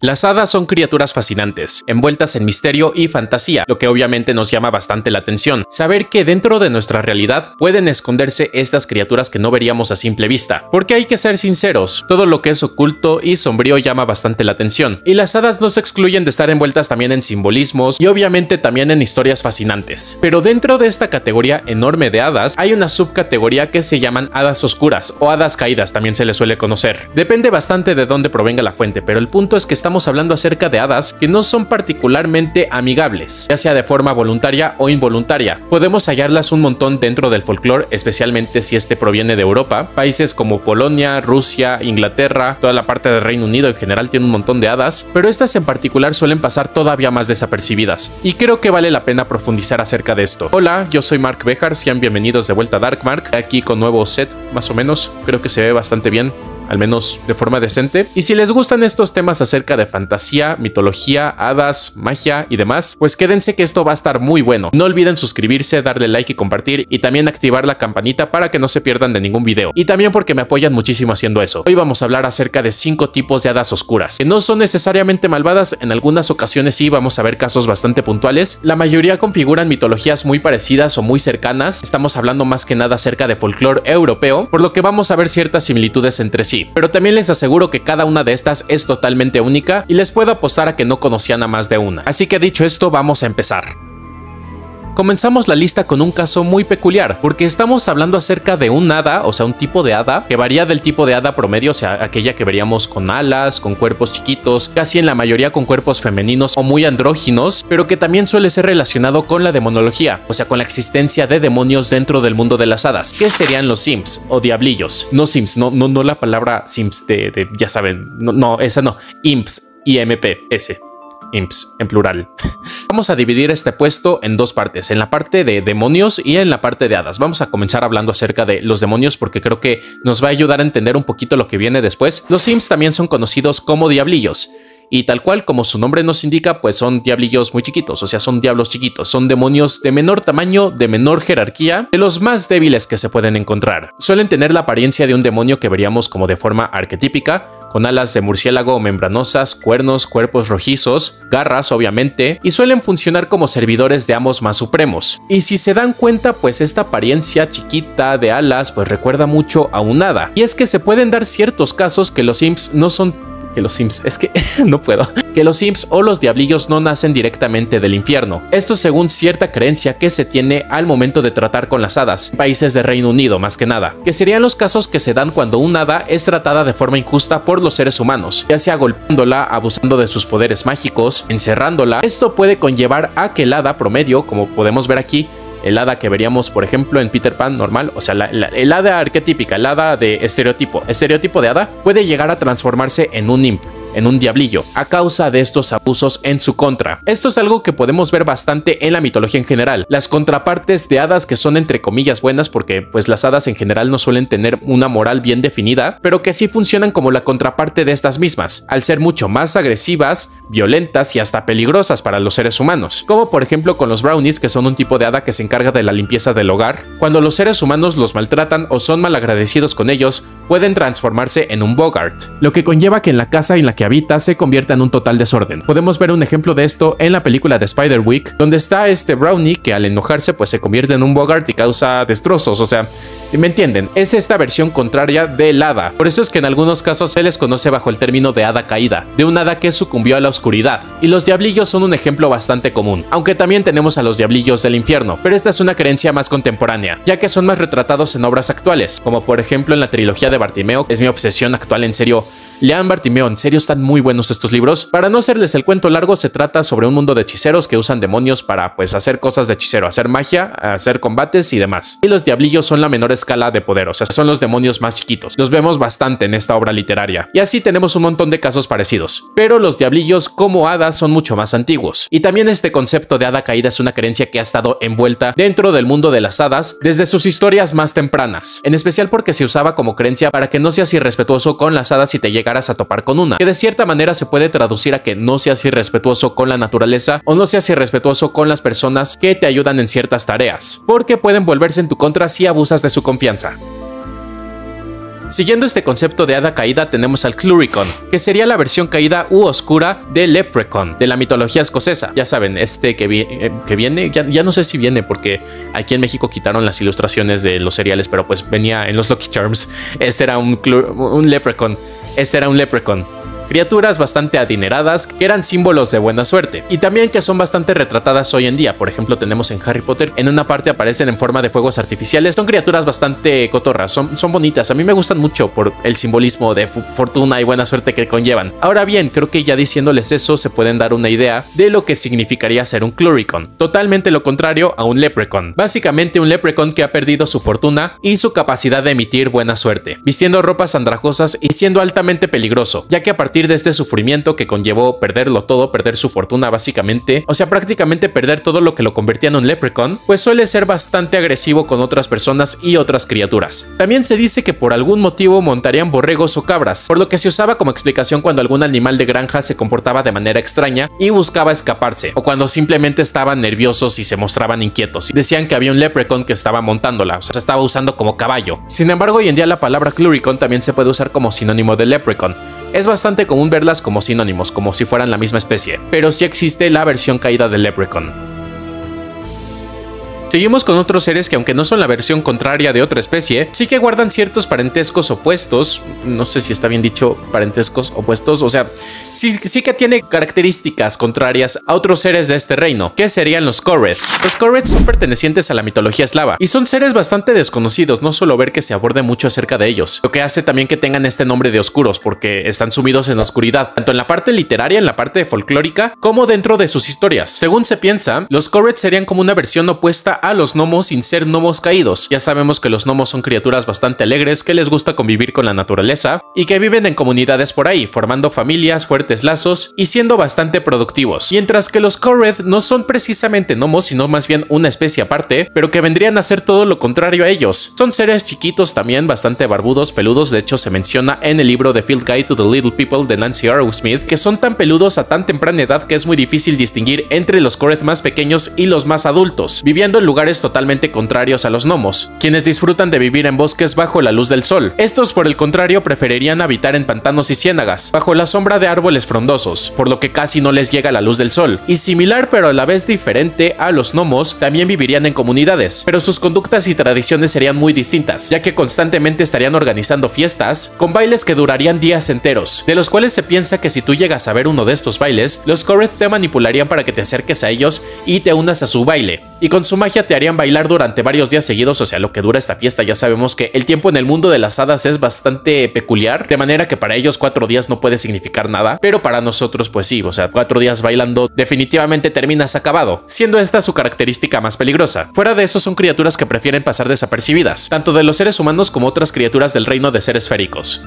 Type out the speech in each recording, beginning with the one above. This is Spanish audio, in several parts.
Las hadas son criaturas fascinantes, envueltas en misterio y fantasía, lo que obviamente nos llama bastante la atención. Saber que dentro de nuestra realidad pueden esconderse estas criaturas que no veríamos a simple vista. Porque hay que ser sinceros, todo lo que es oculto y sombrío llama bastante la atención. Y las hadas no se excluyen de estar envueltas también en simbolismos y obviamente también en historias fascinantes. Pero dentro de esta categoría enorme de hadas, hay una subcategoría que se llaman hadas oscuras o hadas caídas, también se les suele conocer. Depende bastante de dónde provenga la fuente, pero el punto es que estamos hablando acerca de hadas que no son particularmente amigables, ya sea de forma voluntaria o involuntaria. Podemos hallarlas un montón dentro del folclore, especialmente si este proviene de Europa. Países como Polonia, Rusia, Inglaterra, toda la parte del Reino Unido en general tiene un montón de hadas, pero estas en particular suelen pasar todavía más desapercibidas, y creo que vale la pena profundizar acerca de esto. Hola, yo soy Mark Bejar, sean bienvenidos de vuelta a Darkmark, aquí con nuevo set, más o menos, creo que se ve bastante bien, al menos de forma decente. Y si les gustan estos temas acerca de fantasía, mitología, hadas, magia y demás, pues quédense que esto va a estar muy bueno. No olviden suscribirse, darle like y compartir, y también activar la campanita para que no se pierdan de ningún video. Y también porque me apoyan muchísimo haciendo eso. Hoy vamos a hablar acerca de 5 tipos de hadas oscuras, que no son necesariamente malvadas, en algunas ocasiones sí vamos a ver casos bastante puntuales. La mayoría configuran mitologías muy parecidas o muy cercanas. Estamos hablando más que nada acerca de folclore europeo, por lo que vamos a ver ciertas similitudes entre sí. Pero también les aseguro que cada una de estas es totalmente única y les puedo apostar a que no conocían a más de una. Así que dicho esto, vamos a empezar. Comenzamos la lista con un caso muy peculiar, porque estamos hablando acerca de un hada, o sea, un tipo de hada que varía del tipo de hada promedio, o sea, aquella que veríamos con alas, con cuerpos chiquitos, casi en la mayoría con cuerpos femeninos o muy andróginos, pero que también suele ser relacionado con la demonología, o sea, con la existencia de demonios dentro del mundo de las hadas, que serían los simps o diablillos. No simps, no la palabra simps de ya saben, no, esa no, imps, IMPS. Imps, en plural. Vamos a dividir este puesto en dos partes, en la parte de demonios y en la parte de hadas. Vamos a comenzar hablando acerca de los demonios porque creo que nos va a ayudar a entender un poquito lo que viene después. Los imps también son conocidos como diablillos. Y tal cual como su nombre nos indica, pues son diablillos muy chiquitos, o sea, son diablos chiquitos, son demonios de menor tamaño, de menor jerarquía, de los más débiles que se pueden encontrar. Suelen tener la apariencia de un demonio que veríamos como de forma arquetípica, con alas de murciélago membranosas, cuernos, cuerpos rojizos, garras obviamente, y suelen funcionar como servidores de amos más supremos. Y si se dan cuenta, pues esta apariencia chiquita de alas pues recuerda mucho a un hada. Y es que se pueden dar ciertos casos que los imps no son... Que los simps, es que no puedo. Que los simps o los diablillos no nacen directamente del infierno. Esto según cierta creencia que se tiene al momento de tratar con las hadas, países de Reino Unido más que nada, que serían los casos que se dan cuando un hada es tratada de forma injusta por los seres humanos, ya sea golpeándola, abusando de sus poderes mágicos, encerrándola. Esto puede conllevar a que el hada promedio, como podemos ver aquí, el hada que veríamos, por ejemplo, en Peter Pan normal, o sea, el hada arquetípica, el hada de estereotipo de hada, puede llegar a transformarse en un imp, en un diablillo, a causa de estos abusos en su contra. Esto es algo que podemos ver bastante en la mitología en general. Las contrapartes de hadas que son entre comillas buenas, porque pues las hadas en general no suelen tener una moral bien definida, pero que sí funcionan como la contraparte de estas mismas, al ser mucho más agresivas, violentas y hasta peligrosas para los seres humanos. Como por ejemplo con los brownies, que son un tipo de hada que se encarga de la limpieza del hogar. Cuando los seres humanos los maltratan o son malagradecidos con ellos, pueden transformarse en un boggart, lo que conlleva que en la casa en la que habita se convierta en un total desorden. Podemos ver un ejemplo de esto en la película de Spiderwick, donde está este brownie que al enojarse pues se convierte en un boggart y causa destrozos, o sea, ¿me entienden? Es esta versión contraria del hada. Por eso es que en algunos casos se les conoce bajo el término de hada caída, de un hada que sucumbió a la oscuridad. Y los diablillos son un ejemplo bastante común, aunque también tenemos a los diablillos del infierno, pero esta es una creencia más contemporánea, ya que son más retratados en obras actuales, como por ejemplo en la trilogía de Bartimeo. Es mi obsesión actual, en serio. Lean Bartimeo, en serio están muy buenos estos libros. Para no hacerles el cuento largo, se trata sobre un mundo de hechiceros que usan demonios para pues hacer cosas de hechicero, hacer magia, hacer combates y demás. Y los diablillos son la menor escala de poder, o sea, son los demonios más chiquitos. Los vemos bastante en esta obra literaria. Y así tenemos un montón de casos parecidos. Pero los diablillos como hadas son mucho más antiguos. Y también este concepto de hada caída es una creencia que ha estado envuelta dentro del mundo de las hadas desde sus historias más tempranas. En especial porque se usaba como creencia para que no seas irrespetuoso con las hadas si te llegaras a topar con una, que de cierta manera se puede traducir a que no seas irrespetuoso con la naturaleza o no seas irrespetuoso con las personas que te ayudan en ciertas tareas, porque pueden volverse en tu contra si abusas de su confianza. Siguiendo este concepto de hada caída tenemos al Cluricon, que sería la versión caída u oscura del Leprechaun, de la mitología escocesa. Ya saben, que viene, ya no sé si viene porque aquí en México quitaron las ilustraciones de los cereales, pero pues venía en los Lucky Charms. Ese era un Leprechaun. Ese era un Leprechaun. Criaturas bastante adineradas que eran símbolos de buena suerte y también que son bastante retratadas hoy en día. Por ejemplo, tenemos en Harry Potter, en una parte aparecen en forma de fuegos artificiales. Son criaturas bastante cotorras, son bonitas. A mí me gustan mucho por el simbolismo de fortuna y buena suerte que conllevan. Ahora bien, creo que ya diciéndoles eso se pueden dar una idea de lo que significaría ser un Cluricon. Totalmente lo contrario a un Leprechaun. Básicamente un Leprechaun que ha perdido su fortuna y su capacidad de emitir buena suerte, vistiendo ropas andrajosas y siendo altamente peligroso, ya que a partir de este sufrimiento que conllevó perderlo todo, perder su fortuna básicamente, o sea, prácticamente perder todo lo que lo convertía en un Leprechaun, pues suele ser bastante agresivo con otras personas y otras criaturas. También se dice que por algún motivo montarían borregos o cabras, por lo que se usaba como explicación cuando algún animal de granja se comportaba de manera extraña y buscaba escaparse, o cuando simplemente estaban nerviosos y se mostraban inquietos. Decían que había un Leprechaun que estaba montándola, o sea, se estaba usando como caballo. Sin embargo, hoy en día la palabra Cluricon también se puede usar como sinónimo de Leprechaun. Es bastante común verlas como sinónimos, como si fueran la misma especie, pero sí existe la versión caída del Leprechaun. Seguimos con otros seres que, aunque no son la versión contraria de otra especie, sí que guardan ciertos parentescos opuestos. No sé si está bien dicho parentescos opuestos, o sea, sí que tiene características contrarias a otros seres de este reino, que serían los Korred. Los Korred son pertenecientes a la mitología eslava y son seres bastante desconocidos, no solo ver que se aborde mucho acerca de ellos, lo que hace también que tengan este nombre de oscuros, porque están sumidos en la oscuridad, tanto en la parte literaria, en la parte folclórica, como dentro de sus historias. Según se piensa, los Korred serían como una versión opuesta a los gnomos sin ser gnomos caídos. Ya sabemos que los gnomos son criaturas bastante alegres que les gusta convivir con la naturaleza y que viven en comunidades por ahí, formando familias, fuertes lazos y siendo bastante productivos. Mientras que los Korred no son precisamente gnomos, sino más bien una especie aparte, pero que vendrían a ser todo lo contrario a ellos. Son seres chiquitos también, bastante barbudos, peludos. De hecho, se menciona en el libro The Field Guide to the Little People de Nancy Arrowsmith que son tan peludos a tan temprana edad que es muy difícil distinguir entre los Korred más pequeños y los más adultos, viviendo en lugares totalmente contrarios a los gnomos, quienes disfrutan de vivir en bosques bajo la luz del sol. Estos, por el contrario, preferirían habitar en pantanos y ciénagas, bajo la sombra de árboles frondosos, por lo que casi no les llega la luz del sol. Y similar pero a la vez diferente a los gnomos, también vivirían en comunidades, pero sus conductas y tradiciones serían muy distintas, ya que constantemente estarían organizando fiestas con bailes que durarían días enteros, de los cuales se piensa que si tú llegas a ver uno de estos bailes, los Korred te manipularían para que te acerques a ellos y te unas a su baile, y con su magia te harían bailar durante varios días seguidos, o sea, lo que dura esta fiesta. Ya sabemos que el tiempo en el mundo de las hadas es bastante peculiar, de manera que para ellos 4 días no puede significar nada, pero para nosotros pues sí, o sea, 4 días bailando definitivamente terminas acabado, siendo esta su característica más peligrosa. Fuera de eso, son criaturas que prefieren pasar desapercibidas, tanto de los seres humanos como otras criaturas del reino de seres féricos.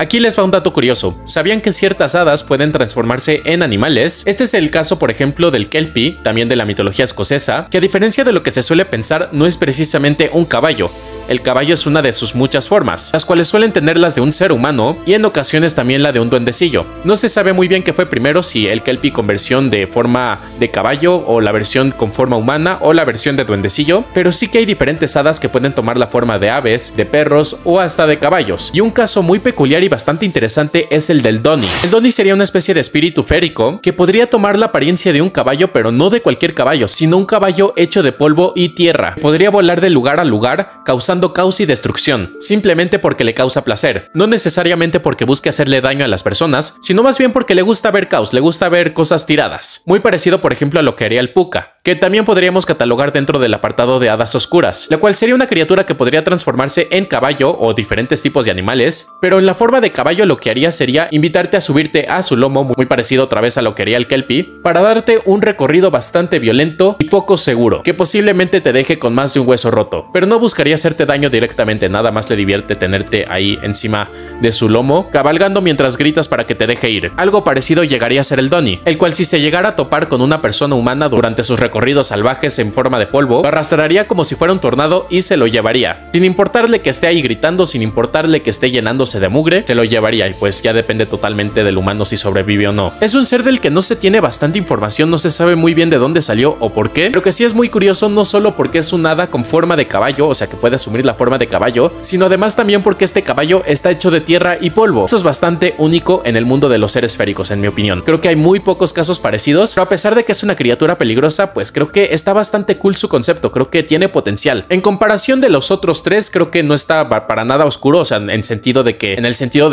Aquí les va un dato curioso. ¿Sabían que ciertas hadas pueden transformarse en animales? Este es el caso, por ejemplo, del Kelpie, también de la mitología escocesa, que a diferencia de lo que se suele pensar, no es precisamente un caballo. El caballo es una de sus muchas formas, las cuales suelen tener las de un ser humano y en ocasiones también la de un duendecillo. No se sabe muy bien qué fue primero, si el Kelpie con versión de forma de caballo o la versión con forma humana o la versión de duendecillo, pero sí que hay diferentes hadas que pueden tomar la forma de aves, de perros o hasta de caballos. Y un caso muy peculiar y bastante interesante es el del Doni. El Doni sería una especie de espíritu férico que podría tomar la apariencia de un caballo, pero no de cualquier caballo, sino un caballo hecho de polvo y tierra. Podría volar de lugar a lugar, causando caos y destrucción, simplemente porque le causa placer, no necesariamente porque busque hacerle daño a las personas, sino más bien porque le gusta ver caos, le gusta ver cosas tiradas. Muy parecido, por ejemplo, a lo que haría el Puka, que también podríamos catalogar dentro del apartado de hadas oscuras, la cual sería una criatura que podría transformarse en caballo o diferentes tipos de animales, pero en la forma de caballo lo que haría sería invitarte a subirte a su lomo, muy parecido otra vez a lo que haría el Kelpie, para darte un recorrido bastante violento y poco seguro, que posiblemente te deje con más de un hueso roto, pero no buscaría hacerte daño directamente, nada más le divierte tenerte ahí encima de su lomo, cabalgando mientras gritas para que te deje ir. Algo parecido llegaría a ser el Donnie, el cual si se llegara a topar con una persona humana durante sus recorridos salvajes en forma de polvo, lo arrastraría como si fuera un tornado y se lo llevaría. Sin importarle que esté ahí gritando, sin importarle que esté llenándose de mugre, se lo llevaría y pues ya depende totalmente del humano si sobrevive o no. Es un ser del que no se tiene bastante información, no se sabe muy bien de dónde salió o por qué, pero que sí es muy curioso no solo porque es un hada con forma de caballo, o sea que puede asumir la forma de caballo, sino además también porque este caballo está hecho de tierra y polvo. Esto es bastante único en el mundo de los seres féricos, en mi opinión. Creo que hay muy pocos casos parecidos, pero a pesar de que es una criatura peligrosa, pues creo que está bastante cool su concepto, creo que tiene potencial. En comparación de los otros tres, creo que no está para nada oscuro, o sea, en el sentido de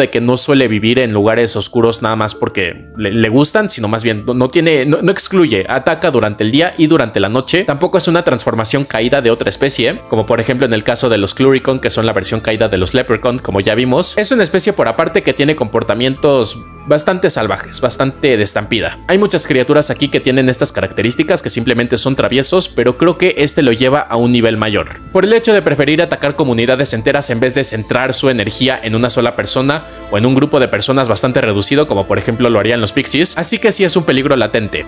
que no suele vivir en lugares oscuros nada más porque le gustan, sino más bien no excluye, ataca durante el día y durante la noche. Tampoco es una transformación caída de otra especie, como por ejemplo en el caso de los Cluricon, que son la versión caída de los Leprechaun, como ya vimos. Es una especie por aparte que tiene comportamientos bastante salvajes, bastante de estampida. Hay muchas criaturas aquí que tienen estas características, que simplemente son traviesos, pero creo que este lo lleva a un nivel mayor. Por el hecho de preferir atacar comunidades enteras en vez de centrar su energía en una sola persona o en un grupo de personas bastante reducido, como por ejemplo lo harían los Pixies, así que sí es un peligro latente.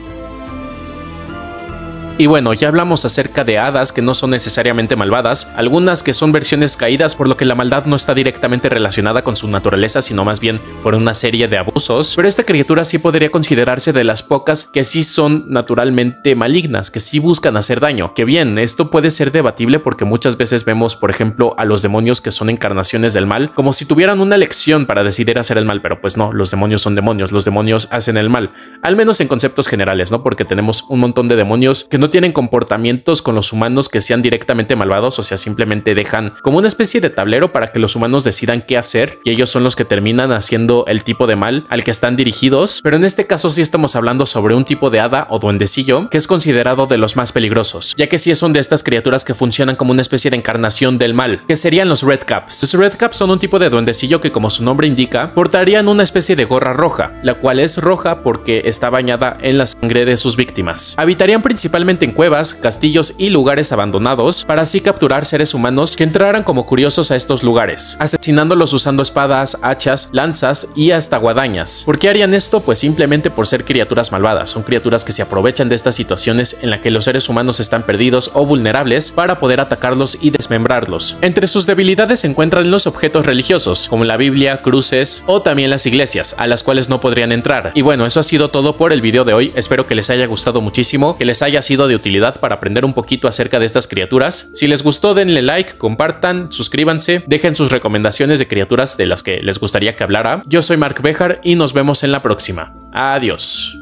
Y bueno, ya hablamos acerca de hadas que no son necesariamente malvadas, algunas que son versiones caídas, por lo que la maldad no está directamente relacionada con su naturaleza, sino más bien por una serie de abusos, pero esta criatura sí podría considerarse de las pocas que sí son naturalmente malignas, que sí buscan hacer daño. Que bien, esto puede ser debatible porque muchas veces vemos, por ejemplo, a los demonios que son encarnaciones del mal, como si tuvieran una elección para decidir hacer el mal, pero pues no, los demonios son demonios, los demonios hacen el mal, al menos en conceptos generales, ¿no? Porque tenemos un montón de demonios que no tienen comportamientos con los humanos que sean directamente malvados, o sea, simplemente dejan como una especie de tablero para que los humanos decidan qué hacer y ellos son los que terminan haciendo el tipo de mal al que están dirigidos. Pero en este caso sí estamos hablando sobre un tipo de hada o duendecillo que es considerado de los más peligrosos, ya que sí son de estas criaturas que funcionan como una especie de encarnación del mal, que serían los Redcaps. Los Redcaps son un tipo de duendecillo que, como su nombre indica, portarían una especie de gorra roja, la cual es roja porque está bañada en la sangre de sus víctimas. Habitarían principalmente en cuevas, castillos y lugares abandonados para así capturar seres humanos que entraran como curiosos a estos lugares, asesinándolos usando espadas, hachas, lanzas y hasta guadañas. ¿Por qué harían esto? Pues simplemente por ser criaturas malvadas. Son criaturas que se aprovechan de estas situaciones en las que los seres humanos están perdidos o vulnerables para poder atacarlos y desmembrarlos. Entre sus debilidades se encuentran los objetos religiosos, como la Biblia, cruces o también las iglesias, a las cuales no podrían entrar. Y bueno, eso ha sido todo por el video de hoy. Espero que les haya gustado muchísimo, que les haya sido de utilidad para aprender un poquito acerca de estas criaturas. Si les gustó, denle like, compartan, suscríbanse, dejen sus recomendaciones de criaturas de las que les gustaría que hablara. Yo soy Mark Bejar y nos vemos en la próxima. Adiós.